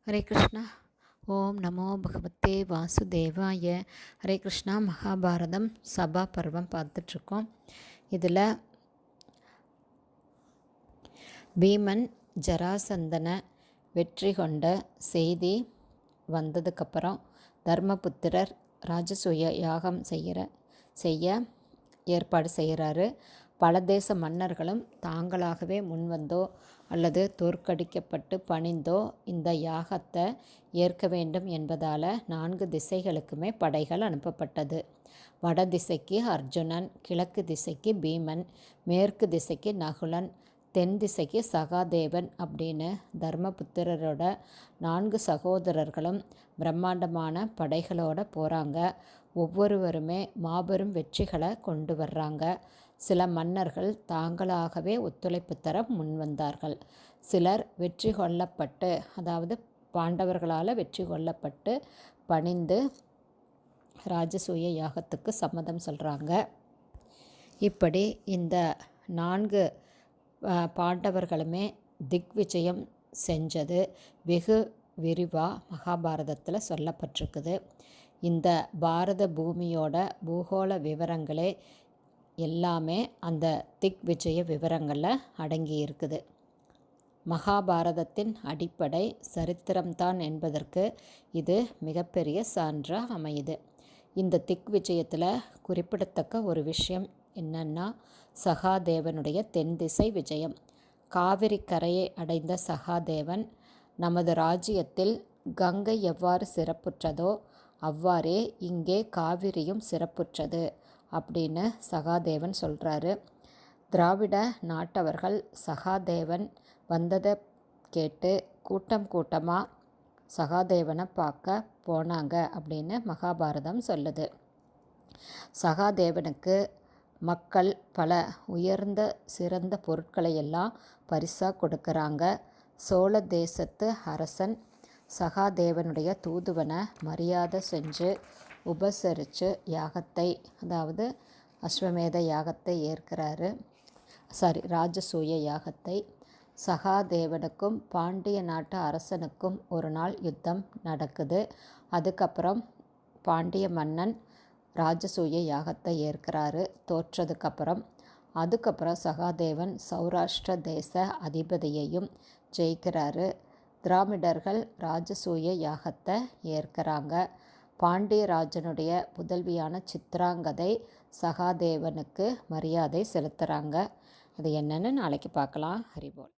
ஹரே கிருஷ்ணா. ஓம் நமோ பகவத்தே வாசுதேவாய. ஹரே கிருஷ்ணா. மகாபாரதம் சபா பருவம் பார்த்துட்ருக்கோம். இதில் பீமன் ஜராசந்தனை வெற்றி கொண்ட செய்தி வந்ததுக்கப்புறம் தர்மபுத்திரர் ராஜசூய யாகம் செய்ய ஏற்பாடு செய்கிறாரு. பல தேச மன்னர்களும் தாங்களாகவே முன்வந்தோ அல்லது தோற்கடிக்கப்பட்டு பணிந்தோ இந்த யாகத்தை ஏற்க வேண்டும் என்பதால் 4 திசைகளுக்குமே படைகள் அனுப்பப்பட்டது. வட திசைக்கு அர்ஜுனன், கிழக்கு திசைக்கு பீமன், மேற்கு திசைக்கு நகுலன், தென் திசைக்கு சகாதேவன் அப்படின்னு தர்மபுத்திரரோட 4 சகோதரர்களும் பிரம்மாண்டமான படைகளோட போகிறாங்க. ஒவ்வொருவருமே மாபெரும் வெற்றிகளை கொண்டு வர்றாங்க. சில மன்னர்கள் தாங்களாகவே ஒத்துழைப்பு தர முன்வந்தார்கள். சிலர் வெற்றி கொள்ளப்பட்டு, அதாவது பாண்டவர்களால் வெற்றி கொள்ளப்பட்டு பணிந்து ராஜசூய யாகத்துக்கு சம்மதம் சொல்கிறாங்க. இப்படி இந்த 4 பாண்டவர்களுமே திக்விஜயம் செஞ்சது வெகு விரிவாக மகாபாரதத்தில் சொல்லப்பட்டிருக்குது. இந்த பாரத பூமியோட பூகோள விவரங்களே எல்லாமே அந்த திக்விஜய விவரங்களில் அடங்கி இருக்குது. மகாபாரதத்தின் அடிப்படை சரித்திரம்தான் என்பதற்கு இது மிகப்பெரிய சான்றாக அமையுது. இந்த திக்விஜயத்தில் குறிப்பிடத்தக்க ஒரு விஷயம் என்னன்னா, சகாதேவனுடைய தென் திசை விஜயம். காவிரி கரையை அடைந்த சகாதேவன் நமது ராஜ்யத்தில் கங்கை எவ்வாறு சிறப்புற்றதோ அவ்வாறே இங்கே காவிரியும் சிறப்புற்றது அப்படின்னு சகாதேவன் சொல்கிறாரு. திராவிட நாட்டவர்கள் சகாதேவன் வந்ததை கேட்டு கூட்டமாக சகாதேவனை பார்க்க போனாங்க அப்படின்னு மகாபாரதம் சொல்லுது. சகாதேவனுக்கு மக்கள் பல உயர்ந்த சிறந்த பொருட்களை எல்லாம் பரிசாக கொடுக்குறாங்க. சோழ தேசத்து அரசன் சகாதேவனுடைய தூதுவனை மரியாதை செஞ்சு உபசரித்து யாகத்தை, அதாவது அஸ்வமேத யாகத்தை ஏற்கிறாரு. ராஜசூய யாகத்தை. சகாதேவனுக்கும் பாண்டிய நாட்டு அரசனுக்கும் ஒரு நாள் யுத்தம் நடக்குது. அதுக்கப்புறம் பாண்டிய மன்னன் ராஜசூய யாகத்தை ஏற்கிறாரு. அதுக்கப்புறம் சகாதேவன் சௌராஷ்டிர தேச அதிபதியையும் ஜெயிக்கிறாரு. திராவிடர்கள் ராஜசூய யாகத்தை ஏற்கிறாங்க. பாண்டியராஜனுடைய புதல்வியான சித்ராங்கதை சகாதேவனுக்கு மரியாதை செலுத்துகிறாங்க. அது என்னன்னு நாளைக்கு பார்க்கலாம். ஹரிபோல்.